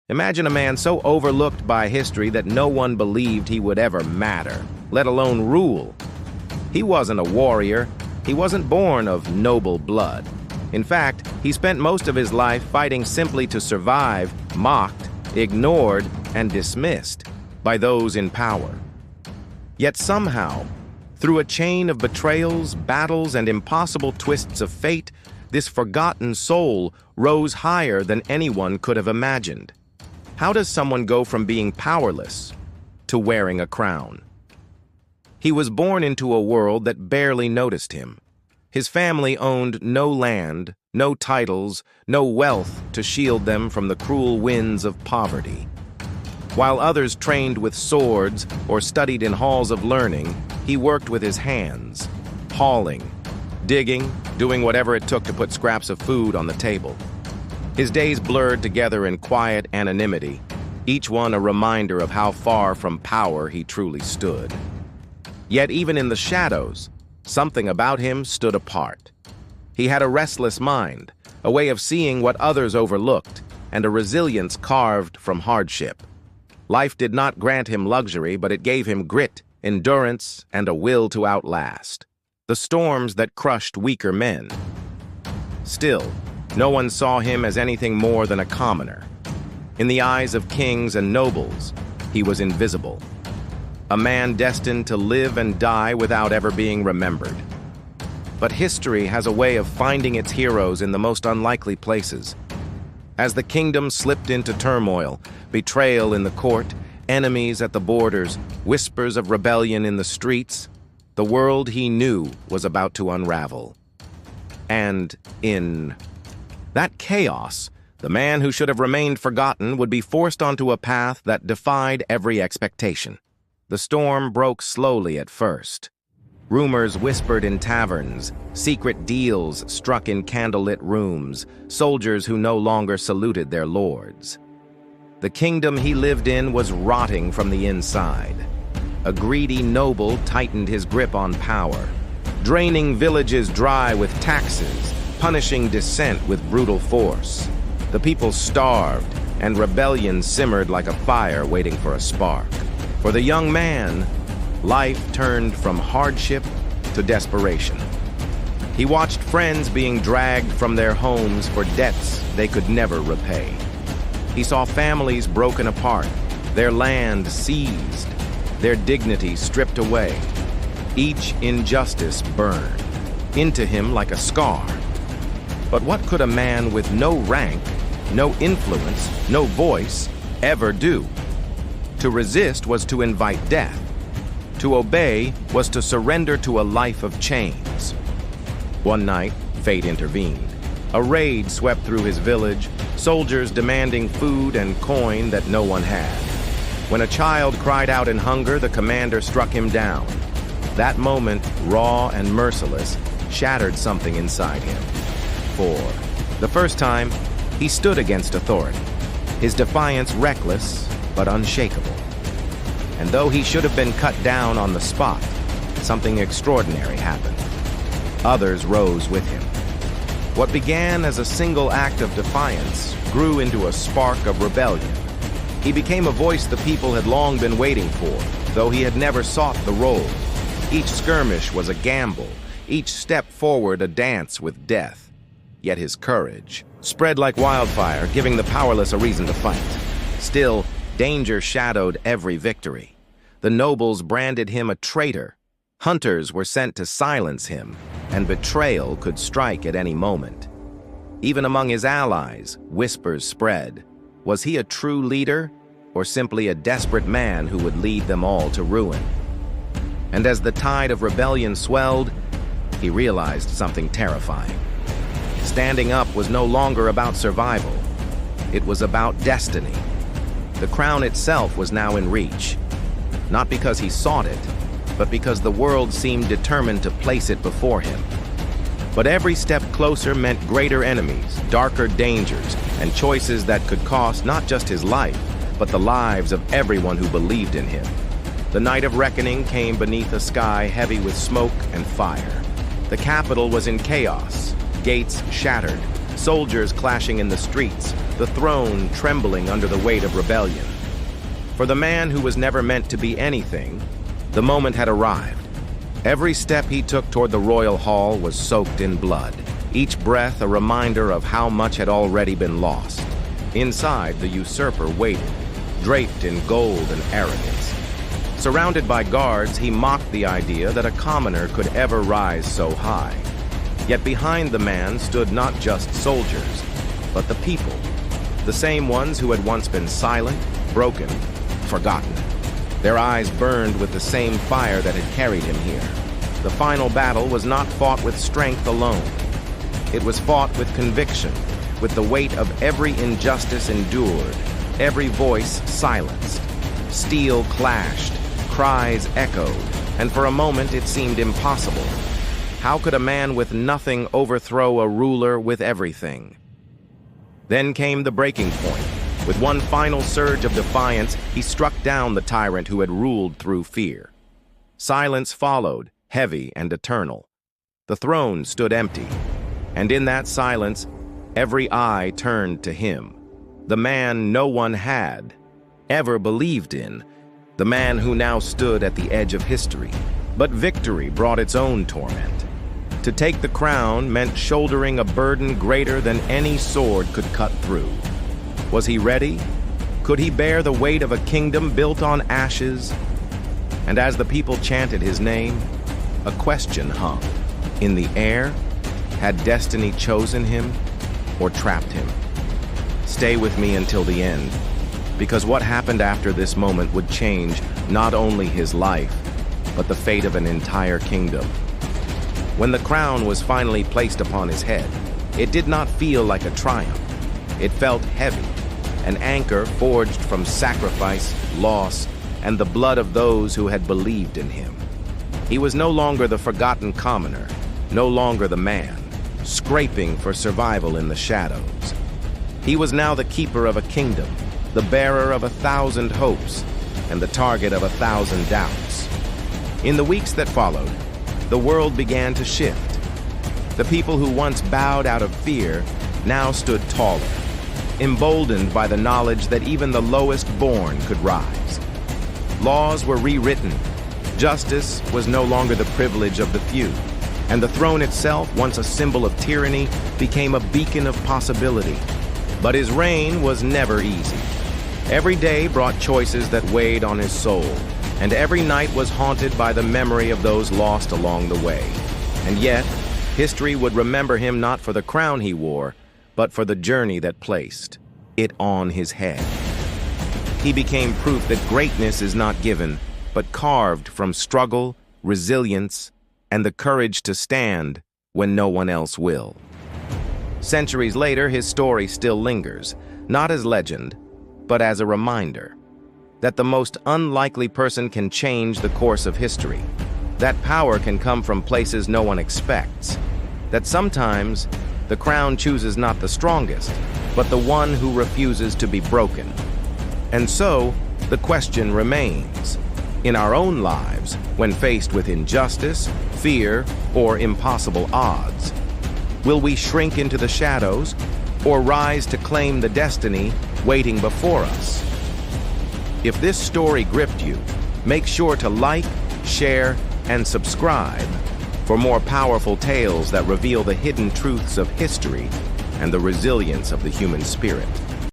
Imagine a man so overlooked by history that no one believed he would ever matter, let alone rule. He wasn't a warrior. He wasn't born of noble blood. In fact, he spent most of his life fighting simply to survive, mocked, ignored, and dismissed by those in power. Yet somehow, through a chain of betrayals, battles, and impossible twists of fate, this forgotten soul rose higher than anyone could have imagined. How does someone go from being powerless to wearing a crown? He was born into a world that barely noticed him. His family owned no land, no titles, no wealth to shield them from the cruel winds of poverty. While others trained with swords or studied in halls of learning, he worked with his hands, hauling, digging, doing whatever it took to put scraps of food on the table. His days blurred together in quiet anonymity, each one a reminder of how far from power he truly stood. Yet even in the shadows, something about him stood apart. He had a restless mind, a way of seeing what others overlooked, and a resilience carved from hardship. Life did not grant him luxury, but it gave him grit, endurance, and a will to outlast the storms that crushed weaker men. Still, no one saw him as anything more than a commoner. In the eyes of kings and nobles, he was invisible. A man destined to live and die without ever being remembered. But history has a way of finding its heroes in the most unlikely places. As the kingdom slipped into turmoil, betrayal in the court, enemies at the borders, whispers of rebellion in the streets, the world he knew was about to unravel. And in that chaos, the man who should have remained forgotten would be forced onto a path that defied every expectation. The storm broke slowly at first. Rumors whispered in taverns, secret deals struck in candlelit rooms, soldiers who no longer saluted their lords. The kingdom he lived in was rotting from the inside. A greedy noble tightened his grip on power, draining villages dry with taxes, punishing dissent with brutal force. The people starved, and rebellion simmered like a fire waiting for a spark. For the young man, life turned from hardship to desperation. He watched friends being dragged from their homes for debts they could never repay. He saw families broken apart, their land seized, their dignity stripped away. Each injustice burned into him like a scar. But what could a man with no rank, no influence, no voice ever do? To resist was to invite death. To obey was to surrender to a life of chains. One night, fate intervened. A raid swept through his village, soldiers demanding food and coin that no one had. When a child cried out in hunger, the commander struck him down. That moment, raw and merciless, shattered something inside him. For the first time, he stood against authority, his defiance reckless but unshakable. And though he should have been cut down on the spot, something extraordinary happened. Others rose with him. What began as a single act of defiance grew into a spark of rebellion. He became a voice the people had long been waiting for, though he had never sought the role. Each skirmish was a gamble, each step forward a dance with death. Yet his courage spread like wildfire, giving the powerless a reason to fight. Still, danger shadowed every victory. The nobles branded him a traitor. Hunters were sent to silence him, and betrayal could strike at any moment. Even among his allies, whispers spread. Was he a true leader, or simply a desperate man who would lead them all to ruin? And as the tide of rebellion swelled, he realized something terrifying. Standing up was no longer about survival. It was about destiny. The crown itself was now in reach, not because he sought it, but because the world seemed determined to place it before him. But every step closer meant greater enemies, darker dangers, and choices that could cost not just his life, but the lives of everyone who believed in him. The night of reckoning came beneath a sky heavy with smoke and fire. The capital was in chaos, gates shattered, soldiers clashing in the streets, the throne trembling under the weight of rebellion. For the man who was never meant to be anything, the moment had arrived. Every step he took toward the royal hall was soaked in blood, each breath a reminder of how much had already been lost. Inside, the usurper waited, draped in gold and arrogance. Surrounded by guards, he mocked the idea that a commoner could ever rise so high. Yet behind the man stood not just soldiers, but the people, the same ones who had once been silent, broken, forgotten. Their eyes burned with the same fire that had carried him here. The final battle was not fought with strength alone. It was fought with conviction, with the weight of every injustice endured, every voice silenced. Steel clashed, cries echoed, and for a moment it seemed impossible. How could a man with nothing overthrow a ruler with everything? Then came the breaking point. With one final surge of defiance, he struck down the tyrant who had ruled through fear. Silence followed, heavy and eternal. The throne stood empty, and in that silence, every eye turned to him, the man no one had ever believed in, the man who now stood at the edge of history. But victory brought its own torment. To take the crown meant shouldering a burden greater than any sword could cut through. Was he ready? Could he bear the weight of a kingdom built on ashes? And as the people chanted his name, a question hung in the air. Had destiny chosen him or trapped him? Stay with me until the end, because what happened after this moment would change not only his life, but the fate of an entire kingdom. When the crown was finally placed upon his head, it did not feel like a triumph. It felt heavy, an anchor forged from sacrifice, loss, and the blood of those who had believed in him. He was no longer the forgotten commoner, no longer the man, scraping for survival in the shadows. He was now the keeper of a kingdom, the bearer of 1,000 hopes, and the target of 1,000 doubts. In the weeks that followed, the world began to shift. The people who once bowed out of fear now stood taller, emboldened by the knowledge that even the lowest born could rise. Laws were rewritten. Justice was no longer the privilege of the few, and the throne itself, once a symbol of tyranny, became a beacon of possibility. But his reign was never easy. Every day brought choices that weighed on his soul, and every night was haunted by the memory of those lost along the way. And yet, history would remember him not for the crown he wore, but for the journey that placed it on his head. He became proof that greatness is not given, but carved from struggle, resilience, and the courage to stand when no one else will. Centuries later, his story still lingers, not as legend, but as a reminder that the most unlikely person can change the course of history, that power can come from places no one expects, that sometimes the crown chooses not the strongest, but the one who refuses to be broken. And so, the question remains, in our own lives, when faced with injustice, fear, or impossible odds, will we shrink into the shadows or rise to claim the destiny waiting before us? If this story gripped you, make sure to like, share, and subscribe for more powerful tales that reveal the hidden truths of history and the resilience of the human spirit.